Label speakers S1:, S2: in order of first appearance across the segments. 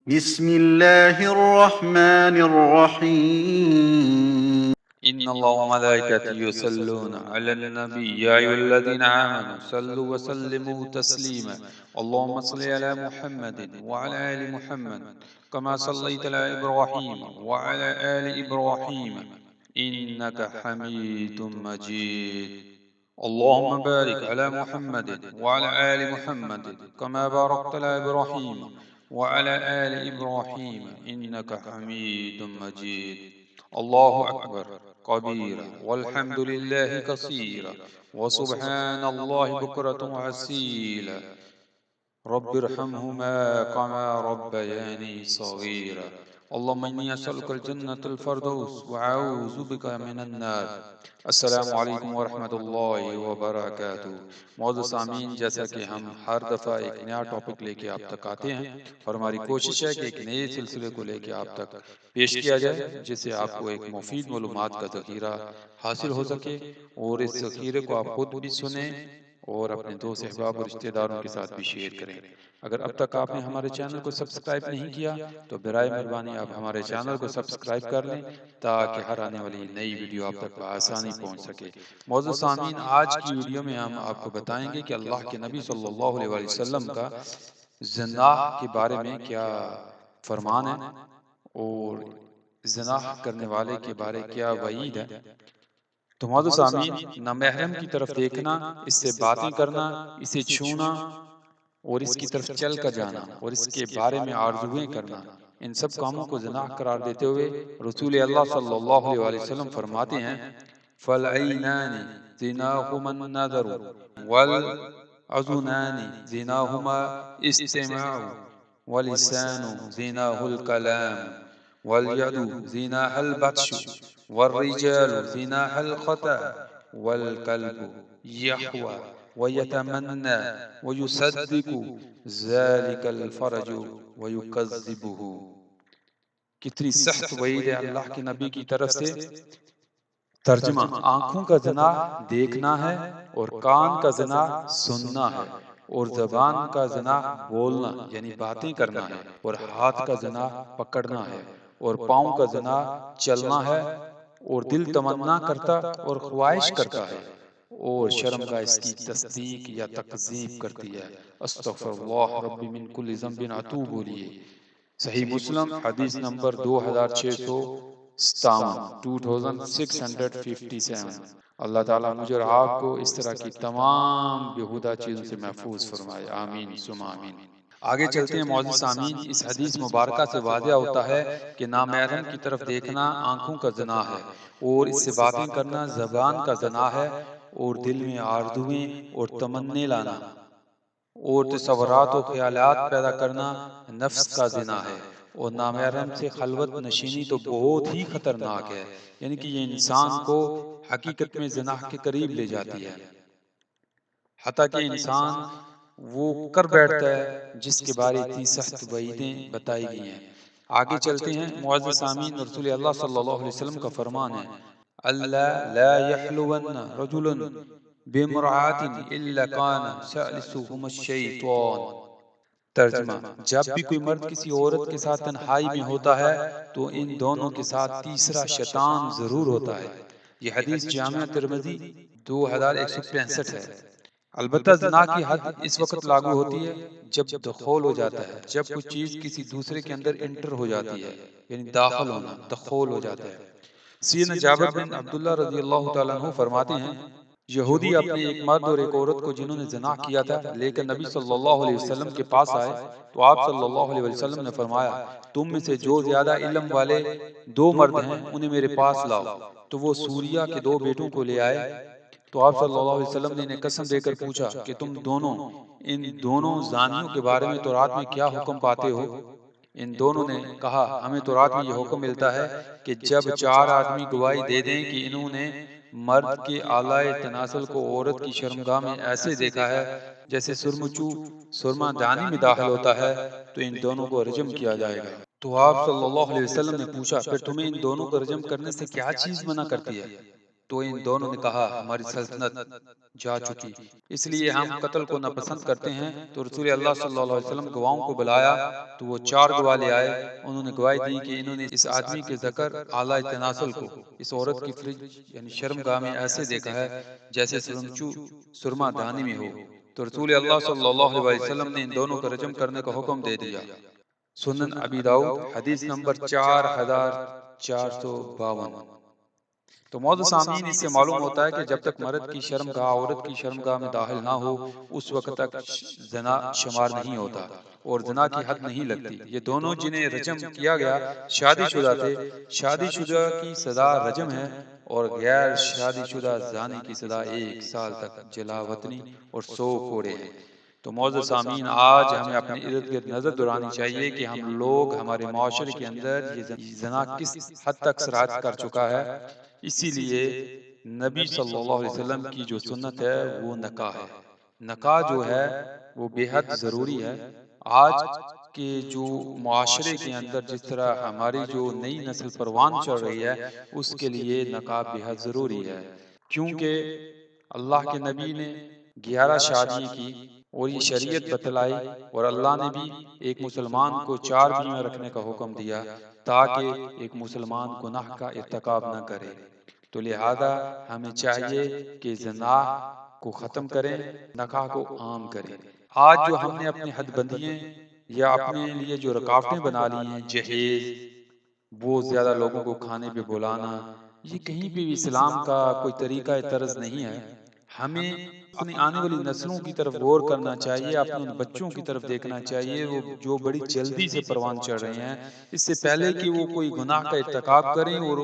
S1: بسم الله الرحمن الرحيم.
S2: إن الله وملائكته يصلون على النبي يا أيها الذين آمنوا صلوا وسلموا تسليما اللهم صل على محمد وعلى آل محمد كما صليت على إبراهيم وعلى آل إبراهيم إنك حميد مجيد اللهم بارك على محمد وعلى آل محمد كما باركت على إبراهيم وعلى آل إبراهيم إنك حميد مجيد الله أكبر كبيرا والحمد لله كثيرا وسبحان الله بكرة وأصيلا رب ارحمهما كما ربياني صغيرا اللهم إني أسألك الجنة الفردوس وأعوذ بك من النار السلام علیکم ورحمۃ اللہ وبرکاتہ۔ معزز سامعین، جیسا کہ ہم ہر دفعہ ایک نیا ٹاپک لے کے آپ تک آتے ہیں اور ہماری کوشش ہے کہ ایک نئے سلسلے کو لے کے آپ تک پیش کیا جائے جس سے آپ کو ایک مفید معلومات کا ذخیرہ حاصل ہو سکے اور اس ذخیرے کو آپ خود بھی سنیں اور اپنے دوست احباب اور رشتہ داروں کے ساتھ بھی شیئر کریں۔ اگر اب تک آپ نے ہمارے چینل کو سبسکرائب نہیں کیا تو برائے مہربانی آپ ہمارے چینل کو سبسکرائب کر لیں تاکہ ہر آنے والی نئی ویڈیو آپ تک بآسانی پہنچ سکے۔ معزز سامعین، آج کی ویڈیو میں ہم آپ کو بتائیں گے کہ اللہ کے نبی صلی اللہ علیہ وسلم کا زنا کے بارے میں کیا فرمان ہے اور زنا کرنے والے کے بارے کیا وعید ہے۔ تو معزز سامعین، نامحرم کی طرف دیکھنا، اس سے باتیں کرنا، اسے چھونا اور اس کی طرف چل کر جانا اور اس کے بارے میں آرزویں کرنا، ان سب کاموں کو زنا قرار دیتے ہوئے رسول اللہ صلی اللہ علیہ وسلم فرماتے ہیں فَالْعَيْنَانِ زِنَاهُمَا النَّظَرُ وَالْعُذُنَانِ زِنَاهُمَا اسْتِمَاعُ وَاللِّسَانُ زِنَاهُ الْكَلَامُ وَالْيَدُ زِنَاهَا الْبَطْشُ وَالرِّجَالُ زِنَاهَا الْخَطَأُ وَالْقَلْبُ يَحْوَى وَيَتَمَنَّى وَيُصَدِّقُ ذَلِكَ الْفَرْجُ وَيُكَذِّبُهُ۔ کتنی سخت وعید ہے اللہ کے نبی کی طرف سے۔ ترجمہ: آنکھوں کا زنا دیکھنا ہے اور کان کا زنا سننا ہے اور زبان کا زنا بولنا یعنی باتیں کرنا ہے اور ہاتھ کا زنا پکڑنا ہے اور پاؤں کا زنا چلنا ہے اور دل تمنا کرتا اور خواہش کرتا ہے اور شرمگاہ اس کی تصدیق یا تکذیب کرتی ہے۔ استغفر اللہ ربی من کل ذنب اتوب الیہ۔ صحیح مسلم حدیث نمبر 2657۔ اللہ تعالیٰ مجھے اور آپ کو اس طرح کی تمام بیہودہ چیزوں سے محفوظ فرمائے، آمین ثم آمین۔ آگے چلتے ہیں معزز سامعین، اس حدیث مبارکہ سے واضح ہوتا ہے کہ نامحرم کی طرف دیکھنا آنکھوں کا زنا ہے اور اس سے باتیں کرنا زبان کا زنا ہے اور دل میں آرزویں اور تمنے لانا اور تصورات و خیالات پیدا کرنا نفس کا زنا ہے اور نامحرم سے خلوت نشینی تو بہت ہی خطرناک ہے، یعنی کہ یہ انسان کو حقیقت میں زنا کے قریب لے جاتی ہے، حتیٰ کہ انسان وہ کر بیٹھتا ہے جس کے بارے اتنی سخت وعیدیں بتائی گئی ہیں۔ آگے چلتے ہیں معزز سامعین، رسول اللہ صلی اللہ علیہ وسلم کا فرمان ہے اللہ لا يحلون رجل بامرأة الا كان ثالثهما الشیطان۔ ترجمہ: جب بھی کوئی مرد کسی عورت کے ساتھ تنہائی میں ہوتا ہے تو ان دونوں کے ساتھ تیسرا شیطان ضرور ہوتا ہے۔ یہ حدیث جامعہ ترمذی 2165 ہے۔ البتہ زنا کی حد اس وقت لاگو ہوتی ہے جب دخول ہو جاتا ہے، جب کوئی چیز کسی دوسرے کے اندر انٹر ہو جاتی ہے، یعنی داخل ہونا، دخول ہو جاتا ہے۔ سیدنا جابر بن عبداللہ رضی اللہ تعالیٰ عنہ فرماتے ہیں یہودی اپنے ایک مرد اور ایک عورت کو جنہوں نے زنا کیا تھا لے کر نبی صلی اللہ علیہ وسلم کے پاس آئے تو آپ صلی اللہ علیہ وسلم نے فرمایا تم میں سے جو زیادہ علم والے دو مرد ہیں انہیں میرے پاس لاؤ، تو وہ سوریہ کے دو بیٹوں کو لے آئے۔ تو آپ صلی اللہ علیہ وسلم نے انہیں قسم دے کر پوچھا کہ تم دونوں ان دونوں زانیوں کے بارے میں تورات میں کیا حکم پاتے ہو؟ ان دونوں نے کہا ہمیں تورات میں یہ حکم ملتا ہے کہ جب چار آدمی گواہی دے دیں کہ انہوں نے مرد کے اعلی تناسل کو عورت کی شرمگاہ میں ایسے دیکھا ہے جیسے سرمچو سرما دانی میں داخل ہوتا ہے تو ان دونوں کو رجم کیا جائے گا۔ تو آپ صلی اللہ علیہ وسلم نے پوچھا پھر تمہیں ان دونوں کو رجم کرنے سے کیا چیز منع کرتی ہے؟ تو ان دونوں نے کہا ہماری سلطنت جا چکی، اس لیے ہم قتل کو ناپسند کرتے ہیں۔ تو رسول اللہ صلی اللہ علیہ وسلم گواہوں کو بلایا تو وہ 4 گواہ لے آئے، انہوں نے گواہی دی کہ انہوں نے اس آدمی کے ذکر اعلی تناسل کو اس عورت کی فرج یعنی شرمگاہ میں ایسے دیکھا ہے جیسے سرمچو سرما دانی میں ہو۔ تو رسول اللہ صلی اللہ علیہ وسلم نے ان دونوں کو رجم کرنے کا حکم دے دیا۔ سنن ابی داؤد حدیث نمبر 4452۔ تو معزز سامعین، اس سے معلوم ہوتا ہے کہ جب تک مرد کی شرمگاہ عورت کی شرمگاہ میں داخل نہ ہو اس وقت تک زنا شمار نہیں ہوتا اور زنا کی حد نہیں لگتی۔ یہ دونوں جنہیں رجم کیا گیا شادی شدہ تھے، شادی شدہ کی سزا رجم ہے اور غیر شادی شدہ زانی کی سزا 1 سال تک جلا وطنی اور 100 کوڑے ہیں۔ تو معزز سامعین، آج ہمیں اپنے ارد گرد نظر دورانی چاہیے کہ ہم لوگ ہمارے معاشرے کے اندر یہ زنا کس حد تک سرایت کر چکا ہے۔ اسی لیے نبی صلی اللہ علیہ وسلم کی جو سنت ہے وہ نکاح ہے۔ نکاح جو ہے وہ بے حد ضروری ہے۔ آج کے جو معاشرے کے اندر جس طرح ہماری جو نئی نسل پروان چڑھ رہی ہے اس کے لیے نکاح بے حد ضروری ہے، کیونکہ اللہ کے نبی نے 11 شادی کی اور یہ شریعت بتلائی، اور اللہ نے بھی ایک مسلمان کو 4 بیویاں رکھنے کا حکم دیا تاکہ ایک مسلمان گناہ کا ارتکاب نہ کرے۔ تو لہذا ہمیں چاہیے کہ زنا کو ختم کریں، نکاح کو عام کریں۔ آج جو ہم نے اپنی حد بندیاں یا اپنے لیے جو رکاوٹیں بنا لی ہیں، جہیز، بہت زیادہ لوگوں کو کھانے پہ بلانا، یہ کہیں بھی اسلام کا کوئی طریقہ طرز نہیں ہے۔ ہمیں اپنی آنے والی نسلوں کی طرف غور کرنا چاہیے، اپنے ان بچوں کی طرف دیکھنا چاہیے وہ جو بڑی جلدی سے پروان چڑھ رہے ہیں، اس سے پہلے کہ وہ کوئی گناہ کا ارتکاب کریں اور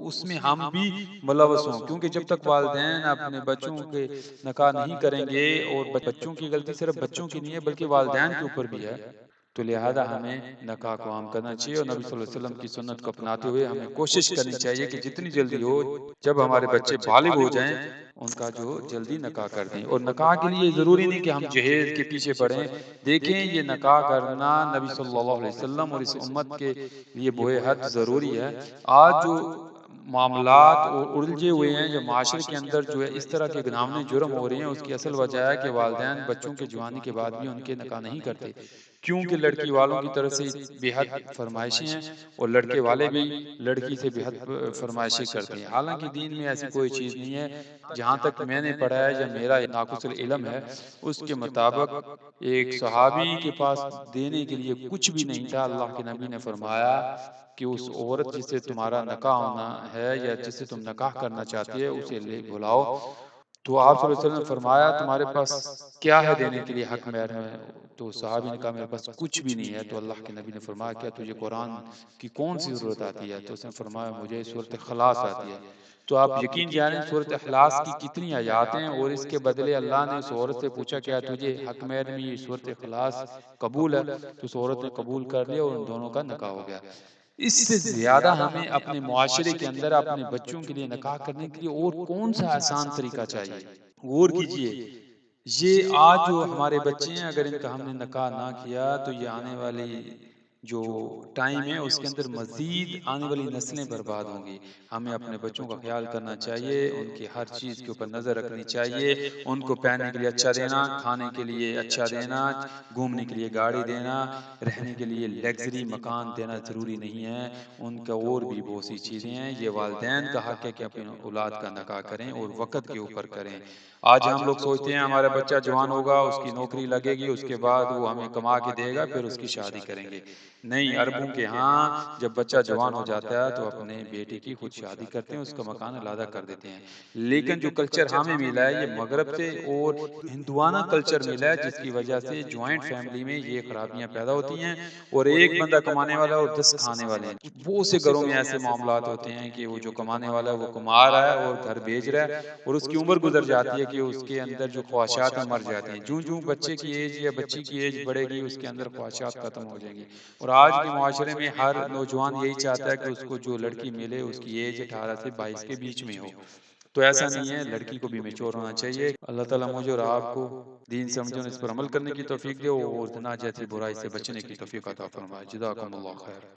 S2: اس میں ہم بھی ملوث ہوں، کیونکہ جب تک والدین اپنے بچوں کے نکاح نہیں کریں گے، اور بچوں کی غلطی صرف بچوں کی نہیں ہے بلکہ والدین کے اوپر بھی ہے، تو لہذا ہمیں نکاح کو عام کرنا چاہیے، اور نبی صلی اللہ علیہ وسلم کی سنت کو اپناتے ہوئے ہمیں کوشش کرنی چاہیے کہ جتنی جلدی ہو، جب ہمارے بچے بالغ ہو جائیں ان کا جو جلدی نکاح کر دیں۔ اور نکاح کے لیے ضروری نہیں کہ ہم جہیز کے پیچھے پڑیں، دیکھیں یہ نکاح کرنا نبی صلی اللہ علیہ وسلم اور اس امت کے لیے بے حد ضروری ہے۔ آج جو معاملات الجھے ہوئے ہیں یا معاشرے کے اندر جو ہے اس طرح کے گناونے جرم ہو رہے ہیں، اس کی اصل وجہ ہے کہ والدین بچوں کے جوانی کے بعد بھی ان کے نکاح نہیں کرتے، کیونکہ لڑکی والوں کی طرف سے بے حد فرمائشیں ہیں اور لڑکے والے بھی لڑکی سے بے حد فرمائشیں کرتے ہیں، حالانکہ دین میں ایسی کوئی چیز نہیں ہے۔ جہاں تک میں نے پڑھا ہے یا میرا ناقص العلم ہے اس کے مطابق ایک صحابی کے پاس دینے کے لیے کچھ بھی نہیں تھا، اللہ کے نبی نے فرمایا کہ اس عورت جس سے تمہارا نکاح ہونا ہے یا جس سے تم نکاح کرنا چاہتی ہے اسے لے بلاؤ۔ تو آپ صلی اللہ علیہ وسلم نے فرمایا تمہارے پاس کیا ہے دینے کے لیے حق مہر میں؟ تو صحابی نے کہا میرے پاس کچھ بھی نہیں ہے۔ تو اللہ کے نبی نے فرمایا کیا تجھے قرآن کی کون سی ضرورت آتی ہے؟ تو اس نے فرمایا مجھے سورۃ اخلاص آتی ہے۔ تو آپ یقین جانیں سورۃ اخلاص کی کتنی آیات ہیں، اور اس کے بدلے اللہ نے اس عورت سے پوچھا کیا تجھے حق مہر میں یہ سورۃ اخلاص قبول ہے؟ تو اس عورت نے قبول کر لیا اور ان دونوں کا نکاح ہو گیا۔ اس سے زیادہ ہمیں اپنے معاشرے کے اندر اپنے بچوں کے لیے نکاح کرنے کے لیے اور کون سا آسان طریقہ چاہیے؟ غور کیجئے، یہ آج جو ہمارے بچے ہیں اگر ان کا ہم نے نکاح نہ کیا تو یہ آنے والی جو ٹائم ہے اس کے اندر مزید آنے والی نسلیں برباد ہوں گی۔ ہمیں اپنے بچوں کا خیال کرنا چاہیے، ان کی ہر چیز کے اوپر نظر رکھنی چاہیے، ان کو پہننے کے لیے اچھا دینا، کھانے کے لیے اچھا دینا، گھومنے کے لیے گاڑی دینا، رہنے کے لیے لیگزری مکان دینا ضروری نہیں ہے، ان کا اور بھی بہت سی چیزیں ہیں۔ یہ والدین کا حق ہے کہ اپنی اولاد کا نکاح کریں اور وقت کے اوپر کریں۔ آج ہم لوگ سوچتے ہیں ہمارا بچہ جوان ہوگا، اس کی نوکری لگے گی، اس کے بعد وہ ہمیں کما کے دے گا، پھر اس کی شادی کریں گے۔ نہیں، عربوں کے ہاں جب بچہ جوان ہو جاتا ہے تو اپنے بیٹے کی خود شادی کرتے ہیں، اس کا مکان علیحدہ کر دیتے ہیں۔ لیکن جو کلچر ہمیں ملا ہے یہ مغرب سے اور ہندوانہ کلچر ملا ہے، جس کی وجہ سے جوائنٹ فیملی میں یہ خرابیاں پیدا ہوتی ہیں، اور ایک بندہ کمانے والا اور 10 کھانے والے ہیں۔ بہت سے گھروں میں ایسے معاملات ہوتے ہیں کہ وہ جو کمانے والا ہے وہ کما رہا ہے اور گھر بھیج رہا ہے، اور اس کی عمر گزر جاتی ہے کہ اس کے اندر جو خواہشات ہیں مر جاتی ہیں۔ جوں جوں بچے کی ایج یا بچی کی ایج بڑھے گی اس کے اندر خواہشات ختم ہو جائیں گی، اور آج کے معاشرے میں ہر نوجوان یہی چاہتا ہے کہ اس کو جو لڑکی ملے اس کی ایج 18 سے 22 کے بیچ میں ہو۔ تو ایسا نہیں ہے، لڑکی کو بھی میچور ہونا چاہیے۔ اللہ تعالیٰ مجھے اور آپ کو دین سمجھنے اور اس پر عمل کرنے کی توفیق دے، اور زنا جیسی برائی سے بچنے کی توفیق عطا فرمائے۔ جزاکم اللہ خیر۔